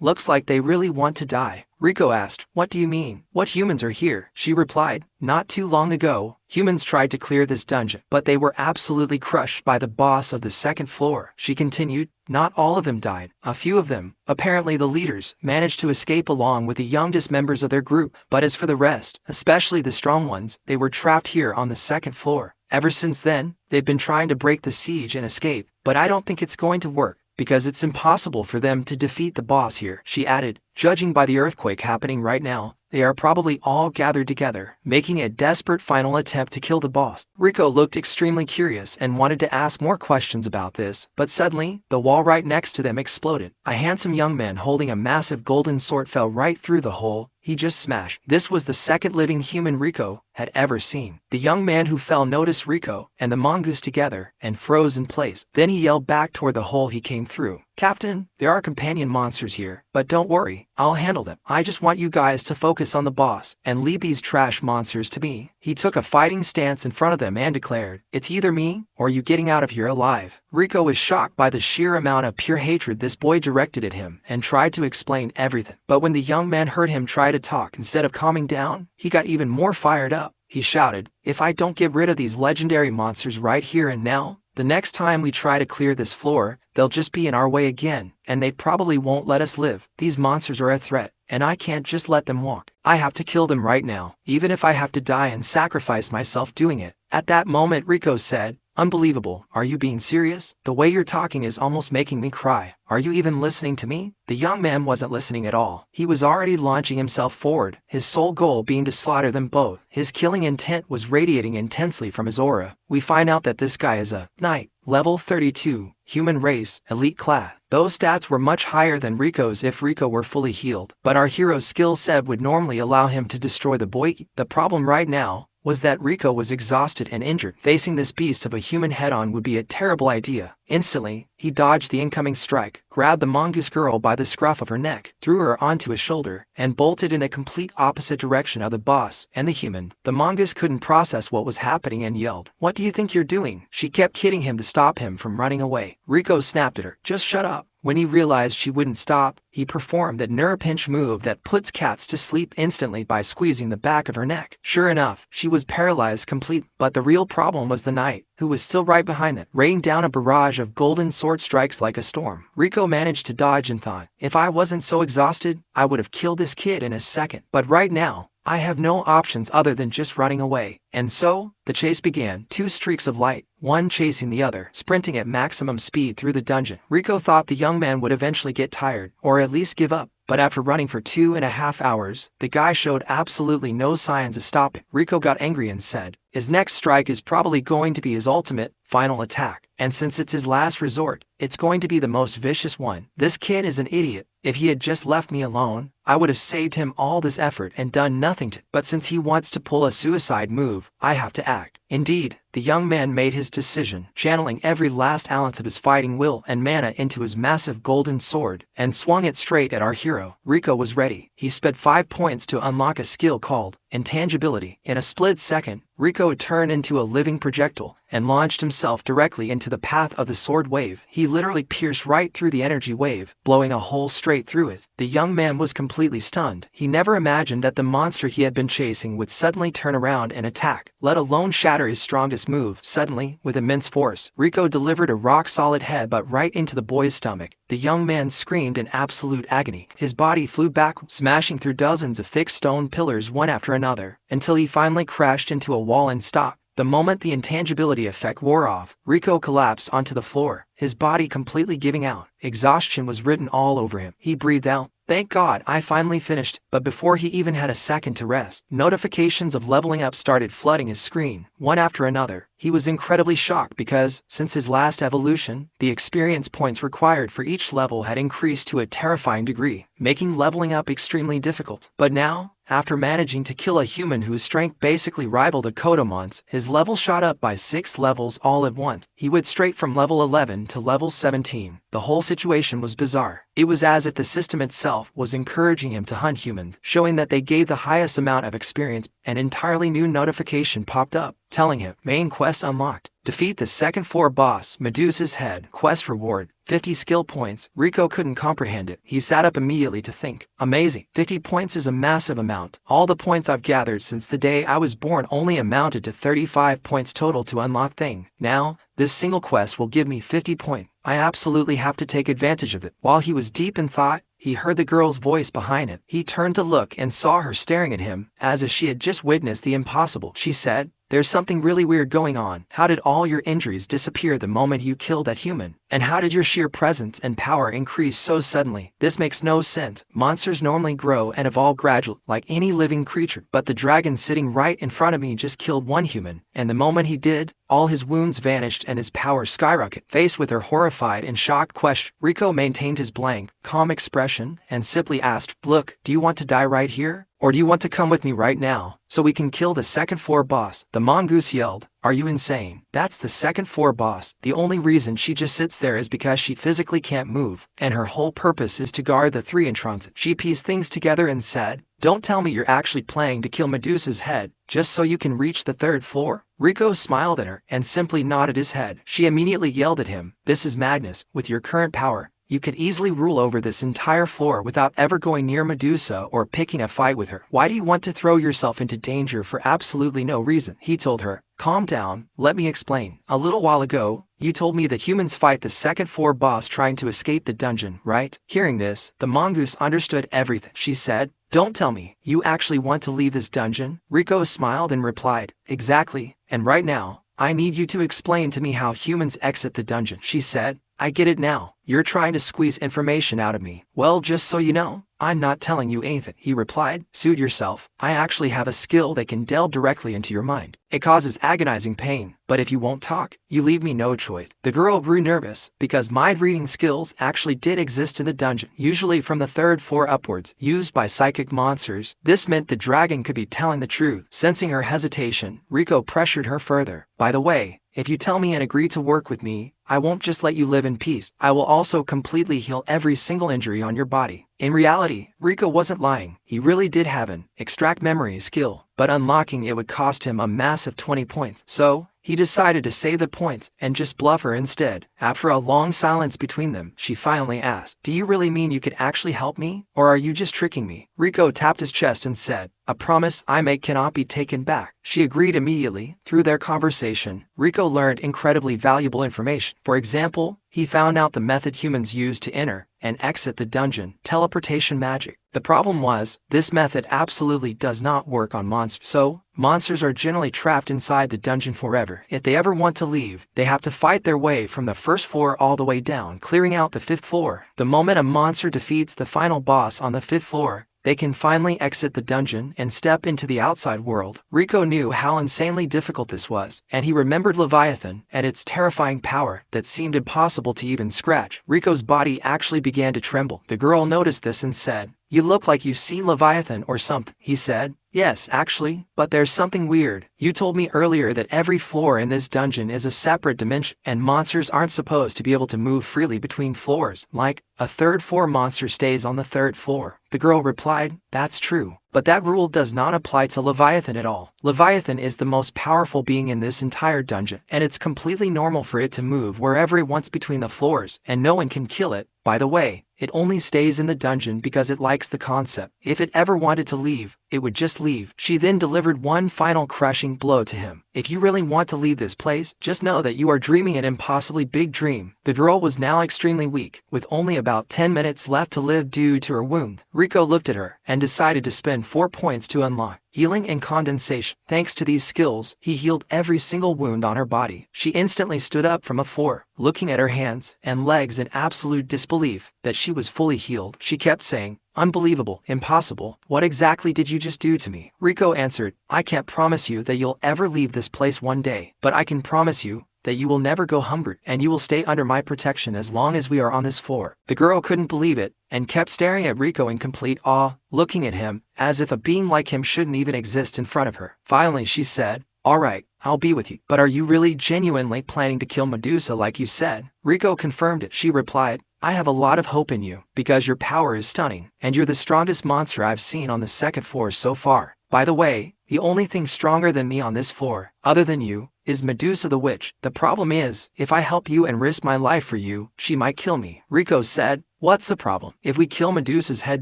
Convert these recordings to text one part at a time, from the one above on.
Looks like they really want to die. Rico asked, "What do you mean? What humans are here?" She replied, "Not too long ago, humans tried to clear this dungeon, but they were absolutely crushed by the boss of the second floor." She continued, "Not all of them died. A few of them, apparently the leaders, managed to escape along with the youngest members of their group. But as for the rest, especially the strong ones, they were trapped here on the second floor. Ever since then, they've been trying to break the siege and escape, but I don't think it's going to work, because it's impossible for them to defeat the boss here." She added, "Judging by the earthquake happening right now, they are probably all gathered together, making a desperate final attempt to kill the boss." Rico looked extremely curious and wanted to ask more questions about this, but suddenly, the wall right next to them exploded. A handsome young man holding a massive golden sword fell right through the hole he just smashed. This was the second living human Rico had ever seen. The young man who fell noticed Rico and the mongoose together and froze in place. Then he yelled back toward the hole he came through, "Captain, there are companion monsters here, but don't worry, I'll handle them. I just want you guys to focus on the boss and leave these trash monsters to me." He took a fighting stance in front of them and declared, "It's either me or you getting out of here alive." Rico was shocked by the sheer amount of pure hatred this boy directed at him and tried to explain everything. But when the young man heard him try to talk instead of calming down, he got even more fired up. He shouted, "If I don't get rid of these legendary monsters right here and now, the next time we try to clear this floor, they'll just be in our way again, and they probably won't let us live. These monsters are a threat, and I can't just let them walk. I have to kill them right now, even if I have to die and sacrifice myself doing it." At that moment Rico said, "Unbelievable, are you being serious? The way you're talking is almost making me cry. Are you even listening to me?" The young man wasn't listening at all. He was already launching himself forward, his sole goal being to slaughter them both. His killing intent was radiating intensely from his aura. We find out that this guy is a knight, level 32, human race, elite class. Those stats were much higher than Rico's if Rico were fully healed, but our hero's skill set would normally allow him to destroy the boy. The problem right now was that Rico was exhausted and injured. Facing this beast of a human head-on would be a terrible idea. Instantly, he dodged the incoming strike, grabbed the mongoose girl by the scruff of her neck, threw her onto his shoulder, and bolted in the complete opposite direction of the boss and the human. The mongoose couldn't process what was happening and yelled, "What do you think you're doing?" She kept kidding him to stop him from running away. Rico snapped at her, "Just shut up." When he realized she wouldn't stop, he performed that nerve-pinch move that puts cats to sleep instantly by squeezing the back of her neck. Sure enough, she was paralyzed completely. But the real problem was the knight, who was still right behind them, raining down a barrage of golden sword strikes like a storm. Rico managed to dodge and thought, "If I wasn't so exhausted, I would have killed this kid in a second. But right now, I have no options other than just running away." And so, the chase began. Two streaks of light, one chasing the other, sprinting at maximum speed through the dungeon. Rico thought the young man would eventually get tired, or at least give up. But after running for 2.5 hours, the guy showed absolutely no signs of stopping. Rico got angry and said, his next strike is probably going to be his ultimate, final attack. And since it's his last resort, it's going to be the most vicious one. This kid is an idiot. If he had just left me alone, I would have saved him all this effort and done nothing to. But since he wants to pull a suicide move, I have to act. Indeed, the young man made his decision, channeling every last ounce of his fighting will and mana into his massive golden sword, and swung it straight at our hero. Rico was ready. He spent 5 points to unlock a skill called intangibility. In a split second, Rico turned into a living projectile and launched himself directly into the path of the sword wave. He literally pierced right through the energy wave, blowing a hole straight through it. The young man was completely stunned. He never imagined that the monster he had been chasing would suddenly turn around and attack, let alone shatter his strongest move. Suddenly, with immense force, Rico delivered a rock-solid headbutt right into the boy's stomach. The young man screamed in absolute agony. His body flew back, smashing through dozens of thick stone pillars one after another, until he finally crashed into a wall and stopped. The moment the intangibility effect wore off, Rico collapsed onto the floor, his body completely giving out. Exhaustion was written all over him. He breathed out, "Thank God, I finally finished." But before he even had a second to rest, notifications of leveling up started flooding his screen, one after another. He was incredibly shocked because, since his last evolution, the experience points required for each level had increased to a terrifying degree, making leveling up extremely difficult. But now, after managing to kill a human whose strength basically rivaled a Kodomon's, his level shot up by 6 levels all at once. He went straight from level 11 to level 17. The whole situation was bizarre. It was as if the system itself was encouraging him to hunt humans, showing that they gave the highest amount of experience. An entirely new notification popped up, telling him, "Main quest unlocked. Defeat the second floor boss, Medusa's head. Quest reward, 50 skill points. Rico couldn't comprehend it. He sat up immediately to think. Amazing. 50 points is a massive amount. All the points I've gathered since the day I was born only amounted to 35 points total to unlock thing. Now, this single quest will give me 50 points. I absolutely have to take advantage of it. While he was deep in thought, he heard the girl's voice behind him. He turned to look and saw her staring at him, as if she had just witnessed the impossible. She said, "There's something really weird going on. How did all your injuries disappear the moment you killed that human? And how did your sheer presence and power increase so suddenly? This makes no sense. Monsters normally grow and evolve gradually, like any living creature. But the dragon sitting right in front of me just killed one human, and the moment he did, all his wounds vanished and his power skyrocketed." Faced with her horrified and shocked question, Rico maintained his blank, calm expression and simply asked, "Look, do you want to die right here? Or do you want to come with me right now, so we can kill the second floor boss?" The mongoose yelled, "Are you insane? That's the second floor boss. The only reason she just sits there is because she physically can't move, and her whole purpose is to guard the three entrances." She pieced things together and said, "Don't tell me you're actually planning to kill Medusa's head, just so you can reach the third floor?" Rico smiled at her and simply nodded his head. She immediately yelled at him, "This is madness. With your current power, you could easily rule over this entire floor without ever going near Medusa or picking a fight with her. Why do you want to throw yourself into danger for absolutely no reason?" He told her, "Calm down, let me explain. A little while ago, you told me that humans fight the second floor boss trying to escape the dungeon, right?" Hearing this, the mongoose understood everything. She said, "Don't tell me, you actually want to leave this dungeon?" Rico smiled and replied, "Exactly, and right now, I need you to explain to me how humans exit the dungeon." She said, "I get it now. You're trying to squeeze information out of me. Well, just so you know, I'm not telling you anything." He replied, "Suit yourself. I actually have a skill that can delve directly into your mind. It causes agonizing pain, but if you won't talk, you leave me no choice." The girl grew nervous, because mind-reading skills actually did exist in the dungeon, usually from the third floor upwards, used by psychic monsters. This meant the dragon could be telling the truth. Sensing her hesitation, Rico pressured her further. "By the way, if you tell me and agree to work with me, I won't just let you live in peace. I will also completely heal every single injury on your body." In reality, Rico wasn't lying. He really did have an extract memory skill, but unlocking it would cost him a massive 20 points. So, he decided to save the points and just bluff her instead. After a long silence between them, she finally asked, "Do you really mean you could actually help me, or are you just tricking me?" Rico tapped his chest and said, "A promise I make cannot be taken back." She agreed immediately. Through their conversation, Rico learned incredibly valuable information. For example, he found out the method humans use to enter and exit the dungeon, teleportation magic. The problem was, this method absolutely does not work on monsters. So, monsters are generally trapped inside the dungeon forever. If they ever want to leave, they have to fight their way from the first floor all the way down, clearing out the fifth floor. The moment a monster defeats the final boss on the fifth floor, they can finally exit the dungeon and step into the outside world. Rico knew how insanely difficult this was, and he remembered Leviathan and its terrifying power that seemed impossible to even scratch. Rico's body actually began to tremble. The girl noticed this and said, "You look like you've seen Leviathan or something." He said, "Yes, actually, but there's something weird. You told me earlier that every floor in this dungeon is a separate dimension, and monsters aren't supposed to be able to move freely between floors. Like, a third floor monster stays on the third floor." The girl replied, "That's true, but that rule does not apply to Leviathan at all. Leviathan is the most powerful being in this entire dungeon, and it's completely normal for it to move wherever it wants between the floors, and no one can kill it. By the way, it only stays in the dungeon because it likes the concept. If it ever wanted to leave, it would just leave." She then delivered one final crushing blow to him. "If you really want to leave this place, just know that you are dreaming an impossibly big dream." The girl was now extremely weak, with only about 10 minutes left to live due to her wound. Rico looked at her and decided to spend 4 points to unlock healing and condensation. Thanks to these skills, he healed every single wound on her body. She instantly stood up from a floor, looking at her hands and legs in absolute disbelief that she was fully healed. She kept saying, "Unbelievable, impossible, what exactly did you just do to me?" Rico answered, "I can't promise you that you'll ever leave this place one day, but I can promise you that you will never go hungry, and you will stay under my protection as long as we are on this floor." The girl couldn't believe it, and kept staring at Rico in complete awe, looking at him as if a being like him shouldn't even exist in front of her. Finally she said, "All right, I'll be with you. But are you really genuinely planning to kill Medusa like you said?" Rico confirmed it. She replied, "I have a lot of hope in you, because your power is stunning, and you're the strongest monster I've seen on the second floor so far. By the way, the only thing stronger than me on this floor, other than you, is Medusa the witch. The problem is, if I help you and risk my life for you, she might kill me. Rico said, what's the problem? If we kill Medusa's head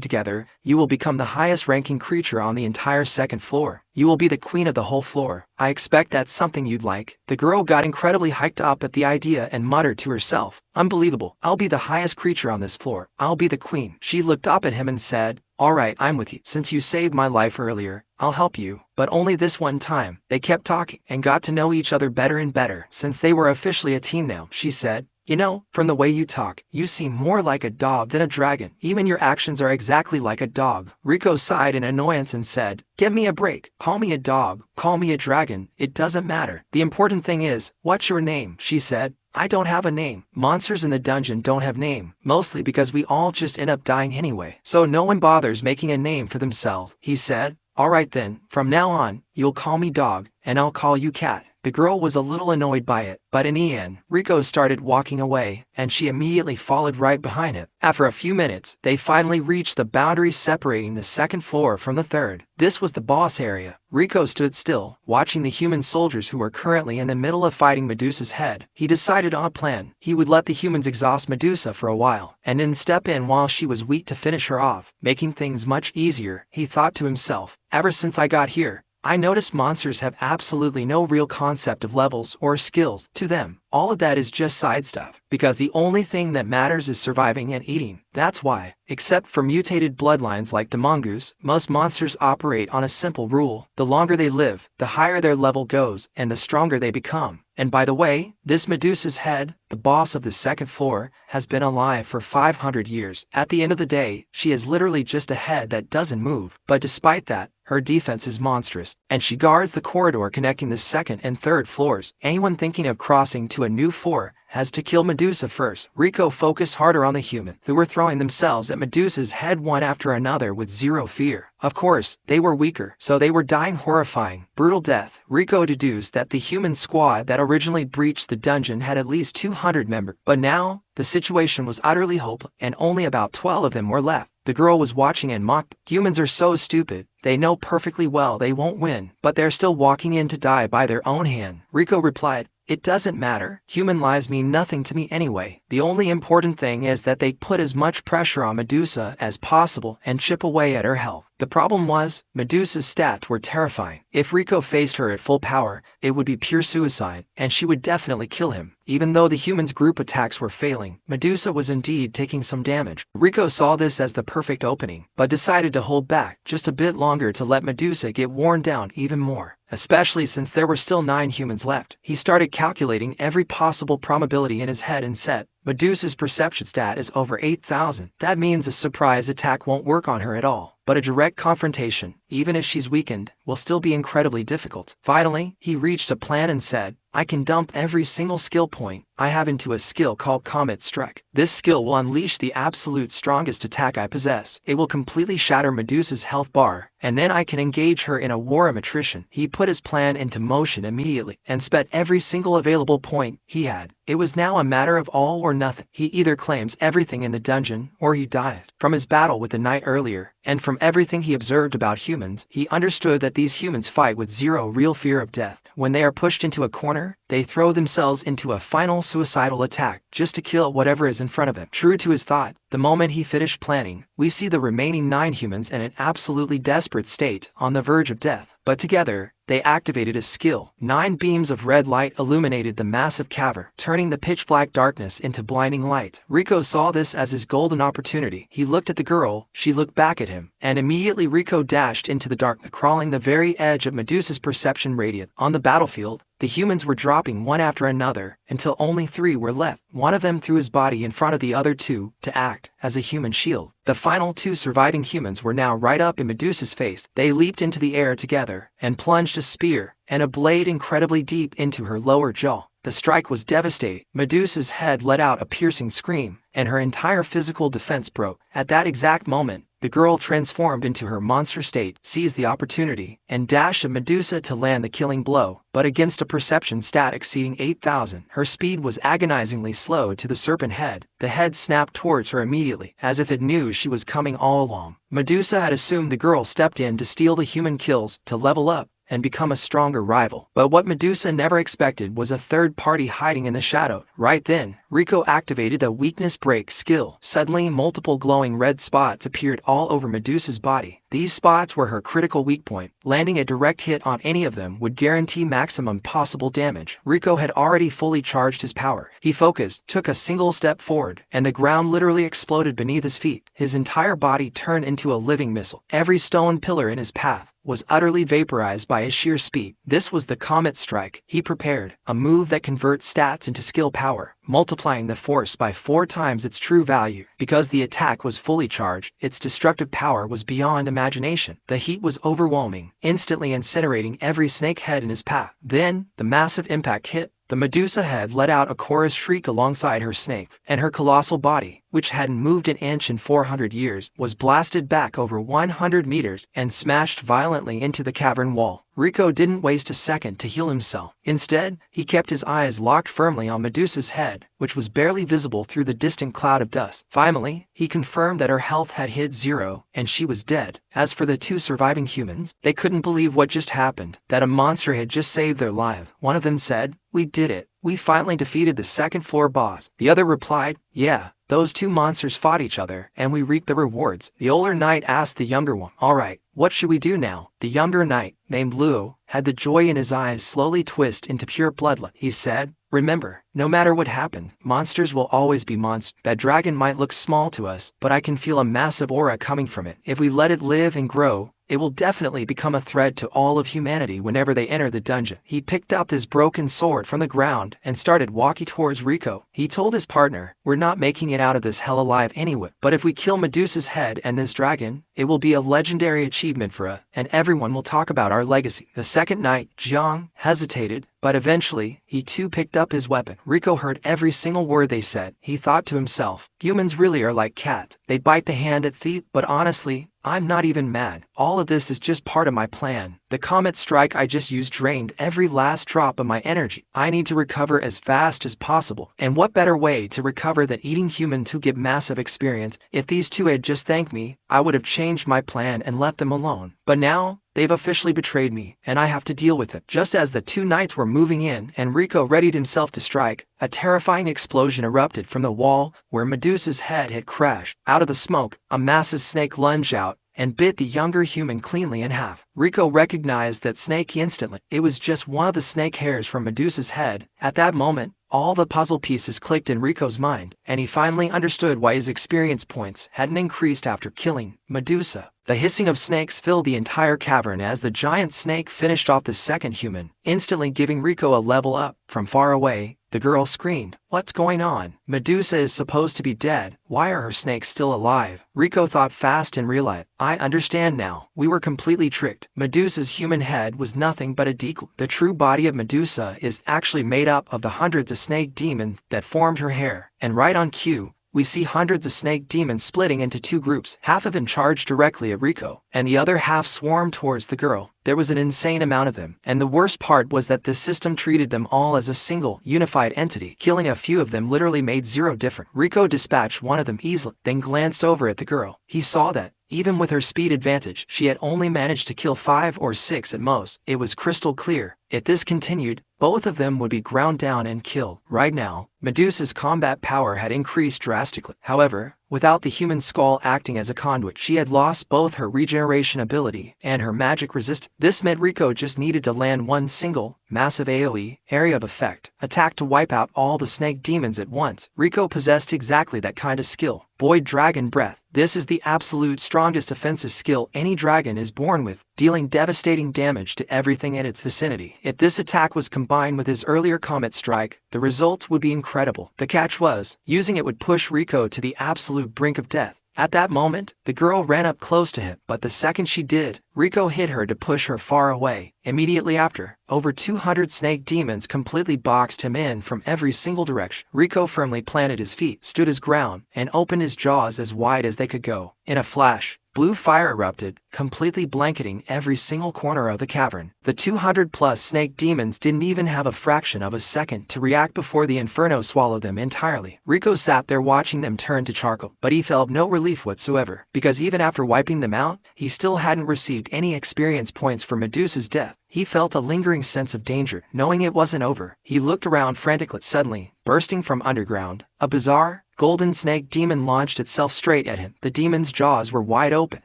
together, you will become the highest-ranking creature on the entire second floor. You will be the queen of the whole floor. I expect that's something you'd like. The girl got incredibly hyped up at the idea and muttered to herself, unbelievable. I'll be the highest creature on this floor. I'll be the queen. She looked up at him and said, alright, I'm with you. Since you saved my life earlier, I'll help you. But only this one time. They kept talking and got to know each other better and better. Since they were officially a team now, she said, you know, from the way you talk, you seem more like a dog than a dragon. Even your actions are exactly like a dog. Rico sighed in annoyance and said, give me a break. Call me a dog, call me a dragon, it doesn't matter. The important thing is, what's your name? She said. I don't have a name. Monsters in the dungeon don't have name, mostly because we all just end up dying anyway. So no one bothers making a name for themselves, he said. Alright then, from now on, you'll call me dog, and I'll call you cat. The girl was a little annoyed by it, but in the end, Rico started walking away, and she immediately followed right behind him. After a few minutes, they finally reached the boundary separating the second floor from the third. This was the boss area. Rico stood still, watching the human soldiers who were currently in the middle of fighting Medusa's head. He decided on a plan. He would let the humans exhaust Medusa for a while, and then step in while she was weak to finish her off, making things much easier. He thought to himself, ever since I got here, I noticed monsters have absolutely no real concept of levels or skills. To them, all of that is just side stuff, because the only thing that matters is surviving and eating. That's why, except for mutated bloodlines like the mongoose, most monsters operate on a simple rule. The longer they live, the higher their level goes, and the stronger they become. And by the way, this Medusa's head, the boss of the second floor, has been alive for 500 years. At the end of the day, she is literally just a head that doesn't move. But despite that, her defense is monstrous, and she guards the corridor connecting the second and third floors. Anyone thinking of crossing to a new floor has to kill Medusa first. Rico focused harder on the humans, who were throwing themselves at Medusa's head one after another with zero fear. Of course, they were weaker, so they were dying horrifying, brutal death. Rico deduced that the human squad that originally breached the dungeon had at least 200 members, but now, the situation was utterly hopeless, and only about 12 of them were left. The girl was watching and mocked. Humans are so stupid. They know perfectly well they won't win, but they're still walking in to die by their own hand. Rico replied, it doesn't matter. Human lives mean nothing to me anyway. The only important thing is that they put as much pressure on Medusa as possible and chip away at her health. The problem was, Medusa's stats were terrifying. If Rico faced her at full power, it would be pure suicide, and she would definitely kill him. Even though the humans' group attacks were failing, Medusa was indeed taking some damage. Rico saw this as the perfect opening, but decided to hold back just a bit longer to let Medusa get worn down even more, especially since there were still 9 humans left. He started calculating every possible probability in his head and said, Medusa's perception stat is over 8,000. That means a surprise attack won't work on her at all. But a direct confrontation, even if she's weakened, will still be incredibly difficult. Finally, he reached a plan and said, I can dump every single skill point I have into a skill called Comet Strike. This skill will unleash the absolute strongest attack I possess. It will completely shatter Medusa's health bar, and then I can engage her in a war of attrition. He put his plan into motion immediately, and spent every single available point he had. It was now a matter of all or nothing. He either claims everything in the dungeon, or he dies. From his battle with the knight earlier, and from everything he observed about humans, he understood that these humans fight with zero real fear of death. When they are pushed into a corner, they throw themselves into a final suicidal attack just to kill whatever is in front of them. True to his thought, the moment he finished planning, we see the remaining 9 humans in an absolutely desperate state, on the verge of death. But together, they activated a skill. 9 beams of red light illuminated the massive cavern, turning the pitch-black darkness into blinding light. Rico saw this as his golden opportunity. He looked at the girl, she looked back at him, and immediately Rico dashed into the dark, crawling the very edge of Medusa's perception radius. On the battlefield, the humans were dropping one after another, until only 3 were left. One of them threw his body in front of the other 2, to act as a human shield. The final 2 surviving humans were now right up in Medusa's face. They leaped into the air together, and plunged a spear and a blade incredibly deep into her lower jaw. The strike was devastating. Medusa's head let out a piercing scream, and her entire physical defense broke. At that exact moment, the girl transformed into her monster state, seized the opportunity, and dashed at Medusa to land the killing blow. But against a perception stat exceeding 8,000, her speed was agonizingly slow to the serpent head. The head snapped towards her immediately, as if it knew she was coming all along. Medusa had assumed the girl stepped in to steal the human kills, to level up, and become a stronger rival. But what Medusa never expected was a third party hiding in the shadow. Right then, Rico activated a weakness break skill. Suddenly, multiple glowing red spots appeared all over Medusa's body. These spots were her critical weak point. Landing a direct hit on any of them would guarantee maximum possible damage. Rico had already fully charged his power. He focused, took a single step forward, and the ground literally exploded beneath his feet. His entire body turned into a living missile. Every stone pillar in his path was utterly vaporized by his sheer speed. This was the Comet Strike. He prepared, a move that converts stats into skill power, multiplying the force by 4 times its true value. Because the attack was fully charged, its destructive power was beyond imagination. The heat was overwhelming, instantly incinerating every snake head in his path. Then, the massive impact hit. The Medusa head let out a chorus shriek alongside her snake, and her colossal body, which hadn't moved an inch in 400 years, was blasted back over 100 meters and smashed violently into the cavern wall. Rico didn't waste a second to heal himself. Instead, he kept his eyes locked firmly on Medusa's head, which was barely visible through the distant cloud of dust. Finally, he confirmed that her health had hit 0, and she was dead. As for the 2 surviving humans, they couldn't believe what just happened, that a monster had just saved their lives. One of them said, "We did it. We finally defeated the second-floor boss." The other replied, "Yeah, those 2 monsters fought each other, and we reaped the rewards." The older knight asked the younger one, "All right, what should we do now?" The younger knight, named Luo, had the joy in his eyes slowly twist into pure bloodlust. He said, "Remember, no matter what happened, monsters will always be monsters. That dragon might look small to us, but I can feel a massive aura coming from it. If we let it live and grow, it will definitely become a threat to all of humanity whenever they enter the dungeon." He picked up his broken sword from the ground and started walking towards Rico. He told his partner, "We're not making it out of this hell alive anyway, but if we kill Medusa's head and this dragon, it will be a legendary achievement for us, and everyone will talk about our legacy." The second knight, Jiang, hesitated, but eventually, he too picked up his weapon. Rico heard every single word they said. He thought to himself, humans really are like cats. They bite the hand that feeds, but honestly, I'm not even mad. All of this is just part of my plan. The Comet Strike I just used drained every last drop of my energy. I need to recover as fast as possible. And what better way to recover than eating humans who get massive experience? If these 2 had just thanked me, I would have changed my plan and let them alone. But now, they've officially betrayed me, and I have to deal with it. Just as the 2 knights were moving in and Rico readied himself to strike, a terrifying explosion erupted from the wall where Medusa's head had crashed. Out of the smoke, a massive snake lunged out and bit the younger human cleanly in half. Rico recognized that snake instantly. It was just one of the snake hairs from Medusa's head. At that moment, all the puzzle pieces clicked in Rico's mind, and he finally understood why his experience points hadn't increased after killing Medusa. The hissing of snakes filled the entire cavern as the giant snake finished off the second human, instantly giving Rico a level up. From far away, the girl screamed, "What's going on? Medusa is supposed to be dead. Why are her snakes still alive?" Rico thought fast and realized, "I understand now. We were completely tricked. Medusa's human head was nothing but a decoy. The true body of Medusa is actually made up of the hundreds of snake demons that formed her hair." And right on cue, we see hundreds of snake demons splitting into 2 groups. Half of them charged directly at Rico, and the other half swarmed towards the girl. There was an insane amount of them, and the worst part was that this system treated them all as a single, unified entity. Killing a few of them literally made 0 difference. Rico dispatched one of them easily, then glanced over at the girl. He saw that, even with her speed advantage, she had only managed to kill 5 or 6 at most. It was crystal clear. If this continued, both of them would be ground down and killed. Right now, Medusa's combat power had increased drastically. However, without the human skull acting as a conduit, she had lost both her regeneration ability and her magic resistance. This meant Rico just needed to land one single, massive AoE, area of effect, attack to wipe out all the snake demons at once. Rico possessed exactly that kind of skill. Void Dragon Breath. This is the absolute strongest offensive skill any dragon is born with, dealing devastating damage to everything in its vicinity. If this attack was combined with his earlier Comet Strike, the results would be incredible. The catch was, using it would push Rico to the absolute brink of death. At that moment, the girl ran up close to him, but the second she did, Rico hit her to push her far away. Immediately after, over 200 snake demons completely boxed him in from every single direction. Rico firmly planted his feet, stood his ground, and opened his jaws as wide as they could go. In a flash, blue fire erupted, completely blanketing every single corner of the cavern. The 200-plus snake demons didn't even have a fraction of a second to react before the inferno swallowed them entirely. Rico sat there watching them turn to charcoal, but he felt no relief whatsoever, because even after wiping them out, he still hadn't received any experience points for Medusa's death. he felt a lingering sense of danger, knowing it wasn't over. He looked around frantically. Suddenly, bursting from underground, a bizarre, golden snake demon launched itself straight at him. The demon's jaws were wide open,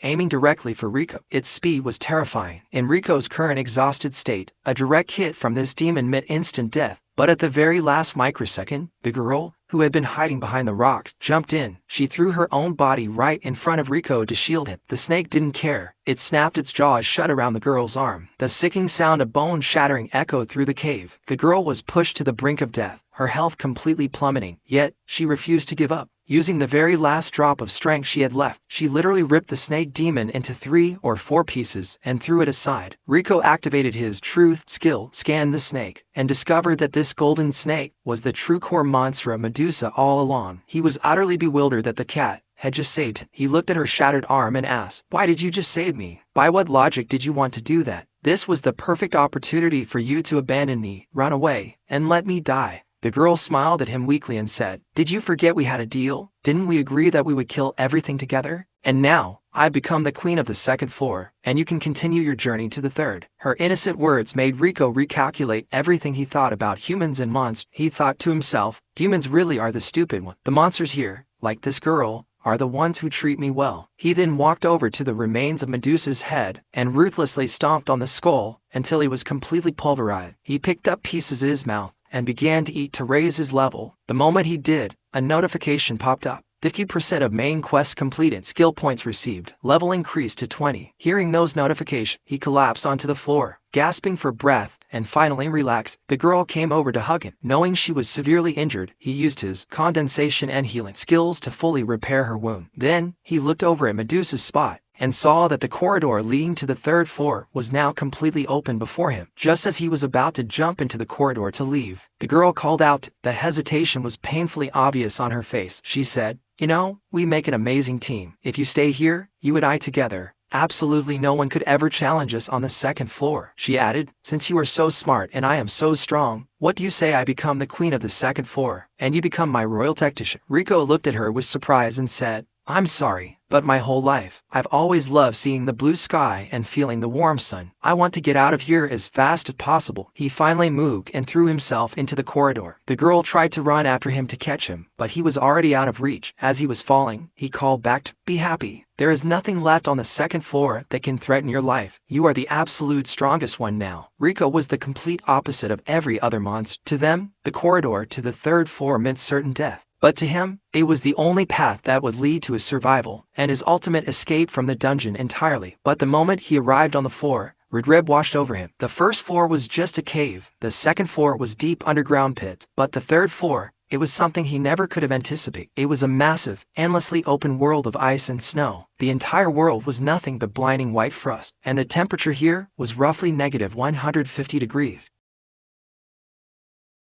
aiming directly for Rico. Its speed was terrifying. In Rico's current exhausted state, a direct hit from this demon meant instant death. But at the very last microsecond, the girl, who had been hiding behind the rocks, jumped in. She threw her own body right in front of Rico to shield him. The snake didn't care. It snapped its jaws shut around the girl's arm. The sickening sound of bone shattering echoed through the cave. The girl was pushed to the brink of death, her health completely plummeting. Yet, she refused to give up. Using the very last drop of strength she had left, she literally ripped the snake demon into 3 or 4 pieces and threw it aside. Rico activated his truth skill, scanned the snake, and discovered that this golden snake was the true core monster of Medusa all along. He was utterly bewildered that the cat had just saved him. He looked at her shattered arm and asked, "Why did you just save me? By what logic did you want to do that? This was the perfect opportunity for you to abandon me, run away, and let me die." The girl smiled at him weakly and said, "Did you forget we had a deal? Didn't we agree that we would kill everything together? And now, I've become the queen of the second floor, and you can continue your journey to the third." Her innocent words made Rico recalculate everything he thought about humans and monsters. He thought to himself, humans really are the stupid ones. The monsters here, like this girl, are the ones who treat me well. He then walked over to the remains of Medusa's head and ruthlessly stomped on the skull until he was completely pulverized. He picked up pieces in his mouth and began to eat to raise his level. The moment he did, a notification popped up. 50% of main quest completed. Skill points received. Level increased to 20. Hearing those notifications, he collapsed onto the floor, gasping for breath, and finally relaxed. The girl came over to hug him. Knowing she was severely injured, he used his condensation and healing skills to fully repair her wound. Then, he looked over at Medusa's spot and saw that the corridor leading to the third floor was now completely open before him. Just as he was about to jump into the corridor to leave, the girl called out. The hesitation was painfully obvious on her face. She said, "You know, we make an amazing team. If you stay here, you and I together, absolutely no one could ever challenge us on the second floor." She added, "Since you are so smart and I am so strong, what do you say I become the queen of the second floor, and you become my royal tactician?" Rico looked at her with surprise and said, "I'm sorry, but my whole life, I've always loved seeing the blue sky and feeling the warm sun. I want to get out of here as fast as possible." He finally moved and threw himself into the corridor. The girl tried to run after him to catch him, but he was already out of reach. As he was falling, he called back, "Be happy. There is nothing left on the second floor that can threaten your life. You are the absolute strongest one now." Rico was the complete opposite of every other monster. To them, the corridor to the third floor meant certain death. But to him, it was the only path that would lead to his survival and his ultimate escape from the dungeon entirely. But the moment he arrived on the floor, regret washed over him. The first floor was just a cave, the second floor was deep underground pits, but the third floor, it was something he never could have anticipated. It was a massive, endlessly open world of ice and snow. The entire world was nothing but blinding white frost, and the temperature here was roughly -150 degrees.